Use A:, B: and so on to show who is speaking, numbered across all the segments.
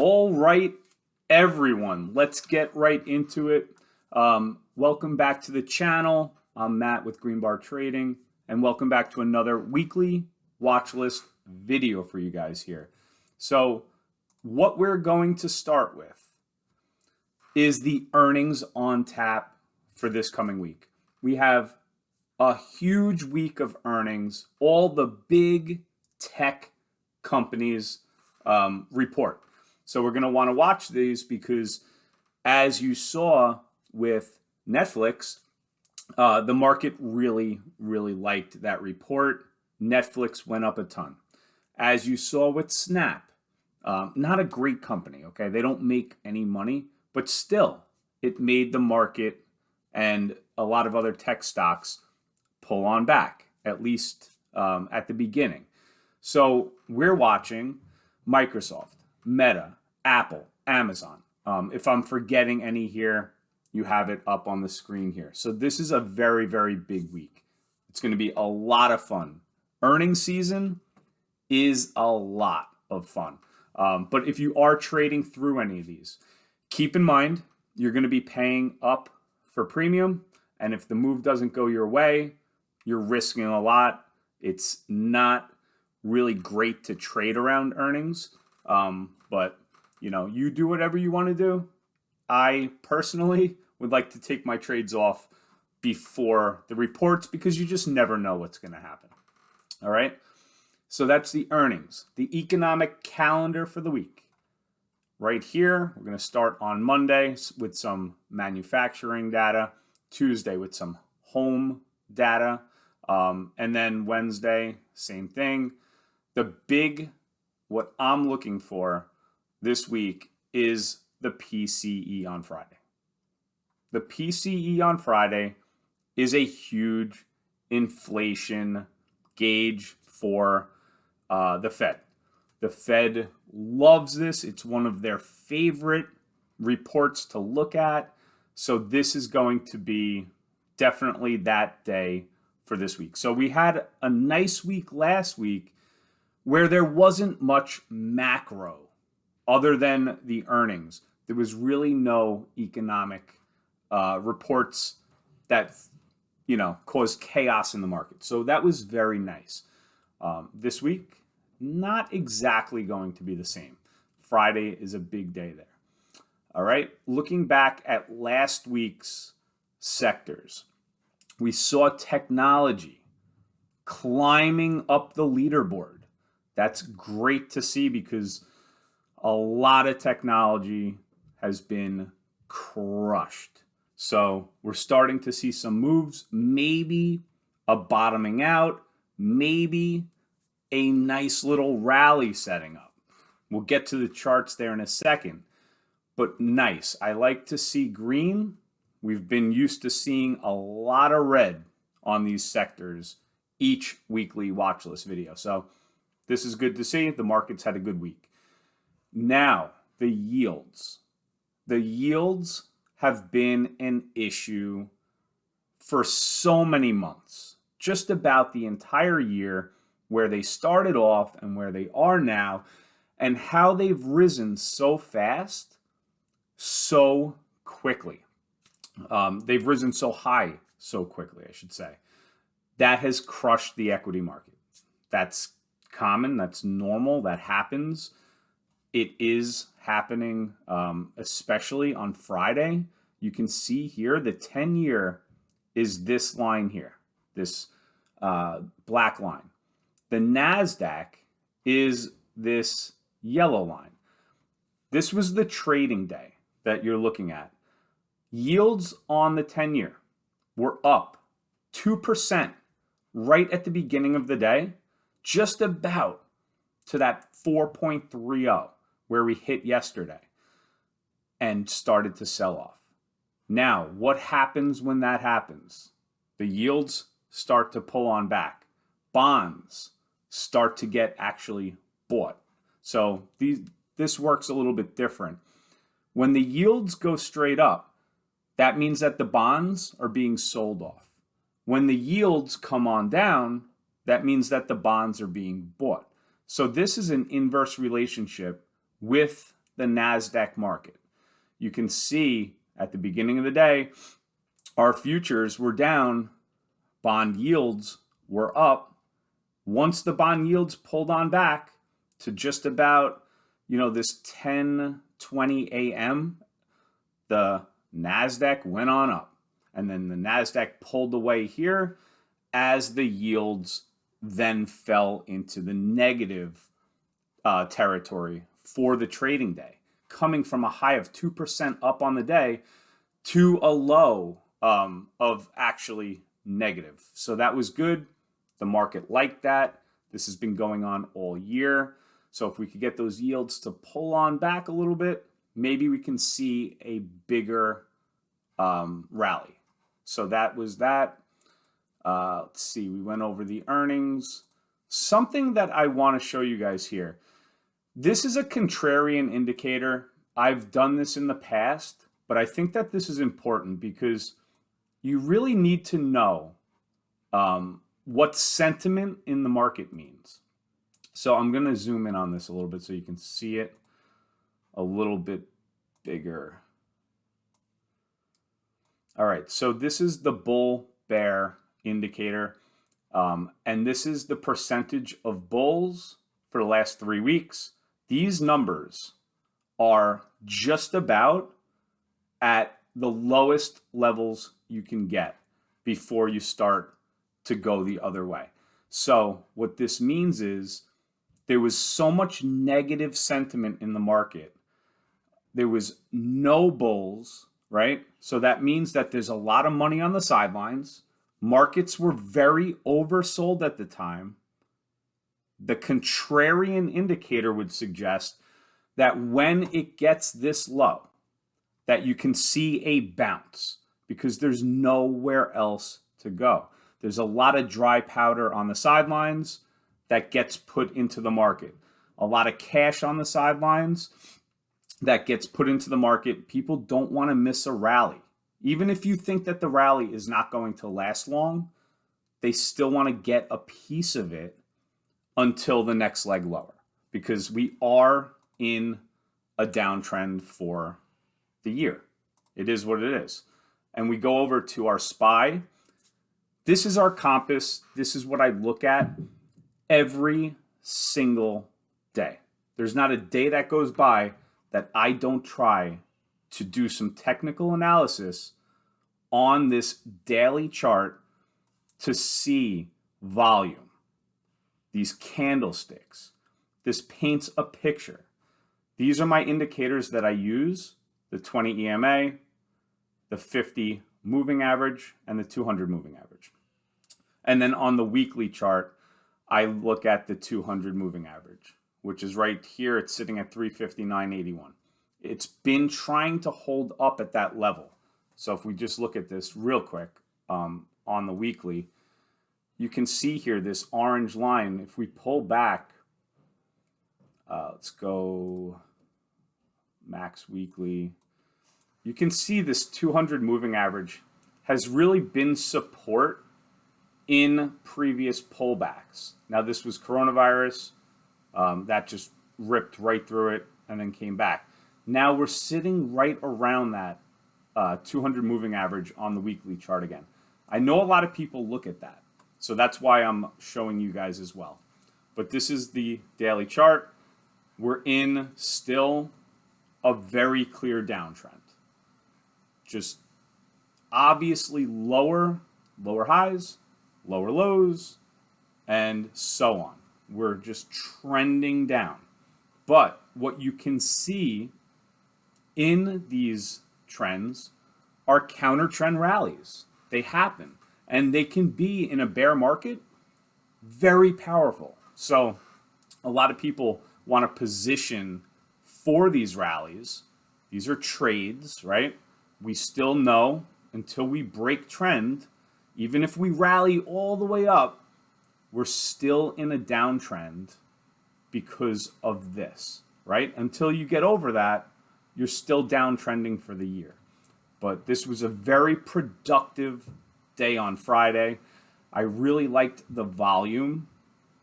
A: All right, everyone, let's get right into it. Welcome back to the channel. I'm Matt with Green Bar Trading, and welcome back to another weekly watch list video for you guys here. So what we're going to start with is the earnings on tap for this coming week. We have a huge week of earnings. All the big tech companies report. So we're going to want to watch these because, as you saw with Netflix, the market really liked that report. Netflix went up a ton. As you saw with Snap, not a great company, okay? They don't make any money, but still, it made the market and a lot of other tech stocks pull on back, at least at the beginning. So we're watching Microsoft, Meta, Apple, Amazon. If I'm forgetting any here, you have it up on the screen here. So this is a very big week. It's going to be a lot of fun. Earnings season is a lot of fun. But if you are trading through any of these, keep in mind you're going to be paying up for premium. And if the move doesn't go your way, you're risking a lot. It's not really great to trade around earnings. But you do whatever you want to do. I personally would like to take my trades off before the reports because you just never know what's going to happen. All right. So that's the earnings, the economic calendar for the week. Right here, we're going to start on Monday with some manufacturing data, Tuesday with some home data, and then Wednesday, same thing. What I'm looking for this week is the PCE on Friday. The PCE on Friday is a huge inflation gauge for the Fed. The Fed loves this. It's one of their favorite reports to look at. So this is going to be definitely that day for this week. So we had a nice week last week where there wasn't much macro other than the earnings. There was really no economic reports that caused chaos in the market. So that was very nice. This week, not exactly going to be the same. Friday is a big day there. All right, looking back at last week's sectors, we saw technology climbing up the leaderboard. That's great to see because a lot of technology has been crushed. So we're starting to see some moves, maybe a bottoming out, maybe a nice little rally setting up. We'll get to the charts there in a second, but nice. I like to see green. We've been used to seeing a lot of red on these sectors each weekly watch list video. So this is good to see. The market's had a good week. Now, the yields. The yields have been an issue for so many months, just about the entire year, where they started off and where they are now, and how they've risen so fast, so quickly. They've risen so high so quickly, I should say. That has crushed the equity market. That's common, that's normal, that happens. It is happening, especially on Friday. You can see here the 10-year is this line here, this black line. The NASDAQ is this yellow line. This was the trading day that you're looking at. Yields on the 10-year were up 2% right at the beginning of the day, just about to that 4.30 where we hit yesterday and started to sell off. Now, what happens when that happens? The yields start to pull on back. Bonds start to get actually bought. So this works a little bit different. When the yields go straight up, that means that the bonds are being sold off. When the yields come on down, that means that the bonds are being bought. So this is an inverse relationship with the NASDAQ market. You can see at the beginning of the day, our futures were down, bond yields were up. Once the bond yields pulled on back to just about, this 10:20 a.m., the NASDAQ went on up. And then the NASDAQ pulled away here as the yields then fell into the negative territory for the trading day, coming from a high of 2% up on the day to a low of actually negative. So that was good. The market liked that. This has been going on all year. So if we could get those yields to pull on back a little bit, maybe we can see a bigger rally. So that was that. Let's see, we went over the earnings. Something that I want to show you guys here. This is a contrarian indicator. I've done this in the past, but I think that this is important because you really need to know what sentiment in the market means. So I'm going to zoom in on this a little bit so you can see it a little bit bigger. All right, so this is the bull bear indicator, and this is the percentage of bulls for the last 3 weeks. These numbers are just about at the lowest levels you can get before you start to go the other way. So what this means is there was so much negative sentiment in the market. There was no bulls, right? So that means that there's a lot of money on the sidelines. Markets were very oversold at the time. The contrarian indicator would suggest that when it gets this low, that you can see a bounce because there's nowhere else to go. There's a lot of dry powder on the sidelines that gets put into the market. A lot of cash on the sidelines that gets put into the market. People don't want to miss a rally. Even if you think that the rally is not going to last long, they still want to get a piece of it until the next leg lower, because we are in a downtrend for the year. It is what it is. And we go over to our SPY. This is our compass. This is what I look at every single day. There's not a day that goes by that I don't try to do some technical analysis on this daily chart to see volume, these candlesticks. This paints a picture. These are my indicators that I use: the 20 EMA, the 50 moving average, and the 200 moving average. And then on the weekly chart, I look at the 200 moving average, which is right here. It's sitting at 359.81. It's been trying to hold up at that level. So if we just look at this real quick on the weekly, you can see here this orange line. If we pull back, let's go max weekly. You can see this 200 moving average has really been support in previous pullbacks. Now this was coronavirus. That just ripped right through it and then came back. Now we're sitting right around that 200 moving average on the weekly chart again. I know a lot of people look at that, so that's why I'm showing you guys as well. But this is the daily chart. We're in still a very clear downtrend. Just obviously lower highs, lower lows, and so on. We're just trending down. But what you can see in these trends are counter trend rallies. They happen, and they can be, in a bear market, very powerful. So a lot of people want to position for these rallies. These are trades, right? We still know until we break trend, even if we rally all the way up, we're still in a downtrend because of this, right? Until you get over that, you're still downtrending for the year. But this was a very productive day on Friday. I really liked the volume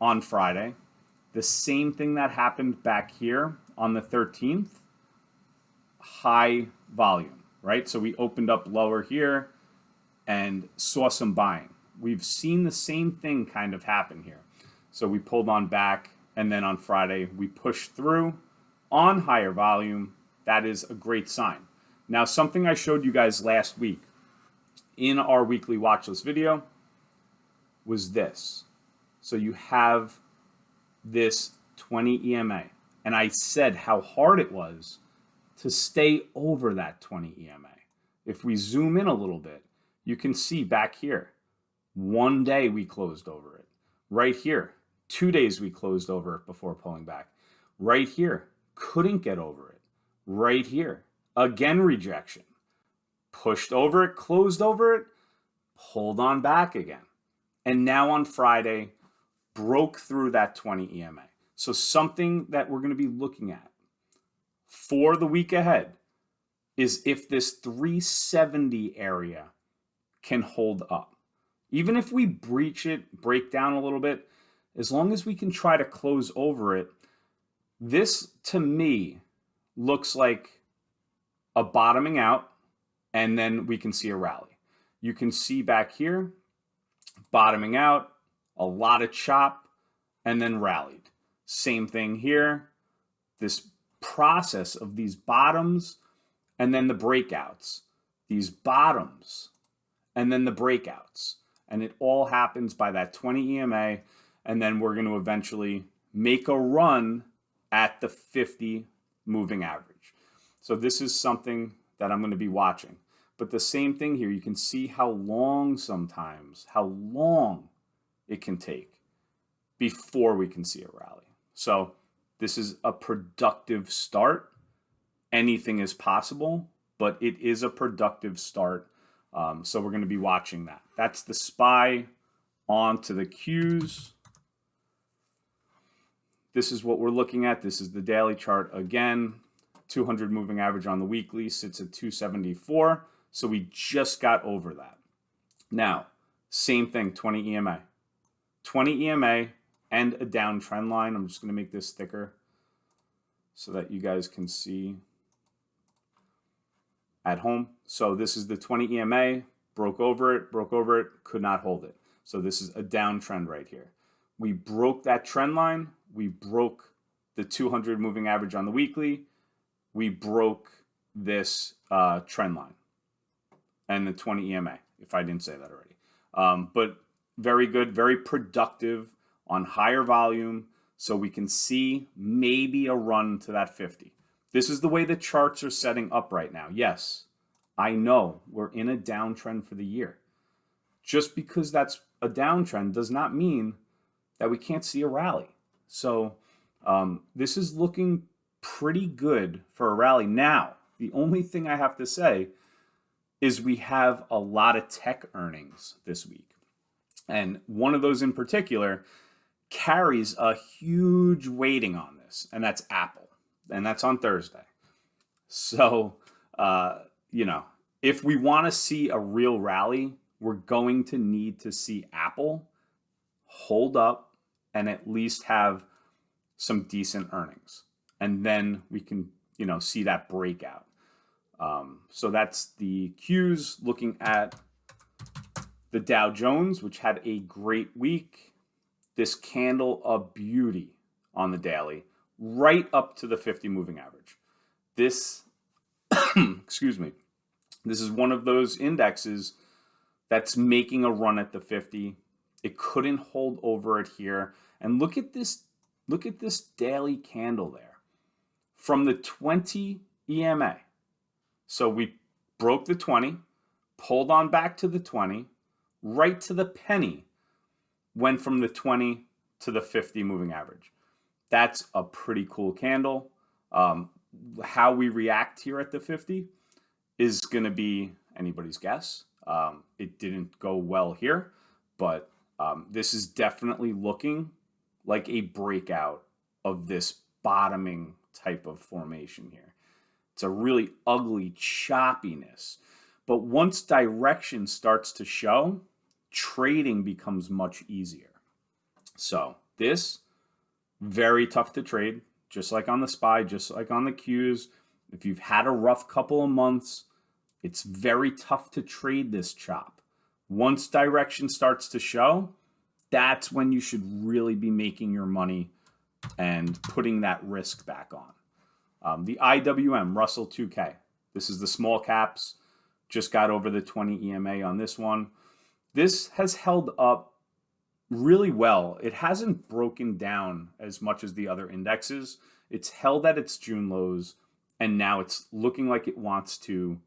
A: on Friday. The same thing that happened back here on the 13th high volume, right? So we opened up lower here and saw some buying. We've seen the same thing kind of happen here. So we pulled on back, and then on Friday we pushed through on higher volume. That is a great sign. Now, something I showed you guys last week in our weekly watch list video was this. So you have this 20 EMA, and I said how hard it was to stay over that 20 EMA. If we zoom in a little bit, you can see back here, 1 day we closed over it. Right here, 2 days we closed over it before pulling back. Right here, couldn't get over it. Right here, again rejection. Pushed over it, closed over it, pulled on back again. And now on Friday, broke through that 20 EMA. So something that we're going to be looking at for the week ahead is if this 370 area can hold up. Even if we breach it, break down a little bit, as long as we can try to close over it, this to me looks like a bottoming out, and then we can see a rally. You can see back here, bottoming out, a lot of chop, and then rallied. Same thing here. This process of these bottoms and then the breakouts. These bottoms and then the breakouts. And it all happens by that 20 EMA, and then we're going to eventually make a run at the 50 moving average. So this is something that I'm going to be watching. But the same thing here, you can see how long it can take before we can see a rally. So this is a productive start. Anything is possible, but it is a productive start. So we're going to be watching that. That's the SPY. On to the Qs. This is what we're looking at. This is the daily chart again. 200 moving average on the weekly sits at 274. So we just got over that. Now, same thing, 20 EMA. 20 EMA and a downtrend line. I'm just going to make this thicker so that you guys can see at home. So this is the 20 EMA, broke over it, could not hold it. So this is a downtrend right here. We broke that trend line. We broke the 200 moving average on the weekly. We broke this trend line and the 20 EMA, if I didn't say that already. But very good, very productive on higher volume, so we can see maybe a run to that 50. This is the way the charts are setting up right now. Yes, I know we're in a downtrend for the year. Just because that's a downtrend does not mean that we can't see a rally. So this is looking pretty good for a rally. Now, the only thing I have to say is we have a lot of tech earnings this week. And one of those in particular carries a huge weighting on this, and that's Apple. And that's on Thursday. So, if we want to see a real rally, we're going to need to see Apple hold up and at least have some decent earnings. And then we can, see that breakout. So that's the Qs. Looking at the Dow Jones, which had a great week. This candle, a beauty on the daily, right up to the 50 moving average. This, excuse me, this is one of those indexes that's making a run at the 50. It couldn't hold over it here. And look at this daily candle there. From the 20 EMA. So we broke the 20, pulled on back to the 20, right to the penny, went from the 20 to the 50 moving average. That's a pretty cool candle. How we react here at the 50 is going to be anybody's guess. It didn't go well here, but this is definitely looking like a breakout of this bottoming type of formation here. It's a really ugly choppiness. But once direction starts to show, trading becomes much easier. So this, very tough to trade, just like on the SPY, just like on the Qs. If you've had a rough couple of months, it's very tough to trade this chop. Once direction starts to show, that's when you should really be making your money and putting that risk back on. The IWM, Russell 2K. This is the small caps. Just got over the 20 EMA on this one. This has held up really well. It hasn't broken down as much as the other indexes. It's held at its June lows, and now it's looking like it wants to,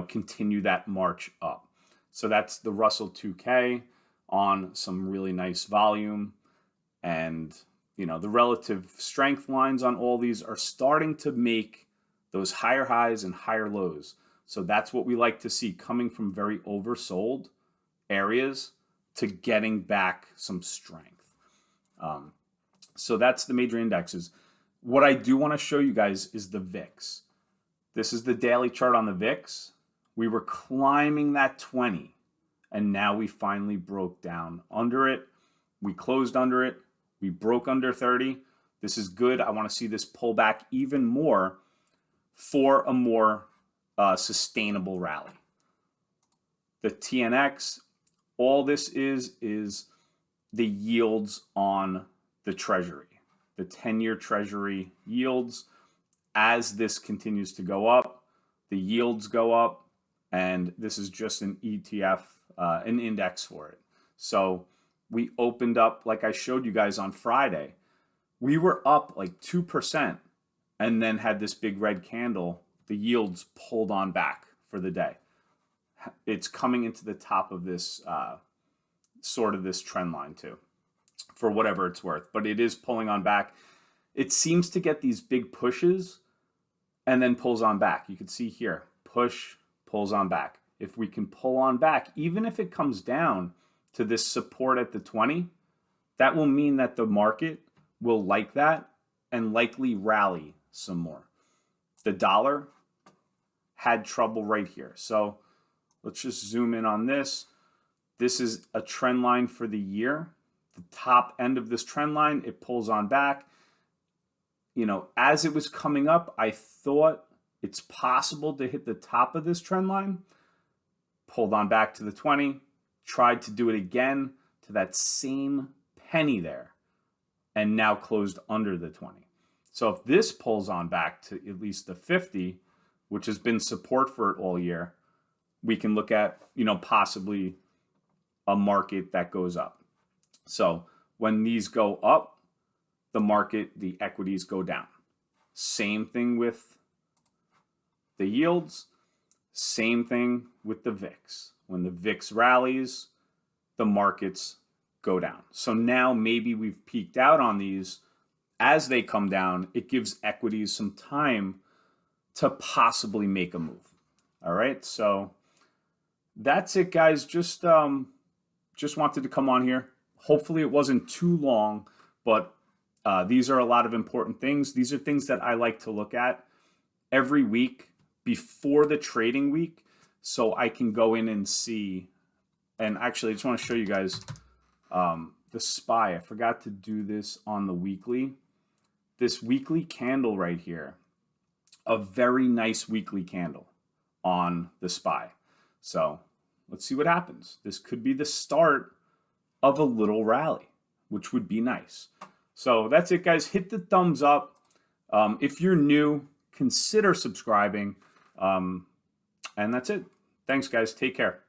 A: continue that march up. So that's the Russell 2K on some really nice volume. And, the relative strength lines on all these are starting to make those higher highs and higher lows. So that's what we like to see, coming from very oversold areas to getting back some strength. So that's the major indexes. What I do want to show you guys is the VIX. This is the daily chart on the VIX. We were climbing that 20, and now we finally broke down under it. We closed under it. We broke under 30. This is good. I want to see this pull back even more for a more sustainable rally. The TNX, all this is the yields on the Treasury, the 10-year Treasury yields. As this continues to go up, the yields go up, and this is just an ETF, an index for it. So we opened up, like I showed you guys on Friday, we were up like 2% and then had this big red candle. The yields pulled on back for the day. It's coming into the top of this sort of this trend line too, for whatever it's worth, but it is pulling on back. It seems to get these big pushes and then pulls on back. You can see here, push, pulls on back. If we can pull on back, even if it comes down to this support at the 20, that will mean that the market will like that and likely rally some more. The dollar had trouble right here. So let's just zoom in on this. This is a trend line for the year. The top end of this trend line, it pulls on back. As it was coming up, I thought it's possible to hit the top of this trend line. Pulled on back to the 20, tried to do it again to that same penny there, and now closed under the 20. So if this pulls on back to at least the 50, which has been support for it all year, we can look at, possibly a market that goes up. So when these go up, the market, the equities go down. Same thing with the yields, same thing with the VIX. When the VIX rallies, the markets go down. So now maybe we've peaked out on these. As they come down, it gives equities some time to possibly make a move. All right, so that's it, guys. Just wanted to come on here. Hopefully it wasn't too long, but these are a lot of important things. These are things that I like to look at every week before the trading week, so I can go in and see. And actually, I just want to show you guys the SPY. I forgot to do this on the weekly. This weekly candle right here, a very nice weekly candle on the SPY. So let's see what happens. This could be the start of a little rally, which would be nice. So that's it, guys. Hit the thumbs up. If you're new, consider subscribing. And that's it. Thanks, guys. Take care.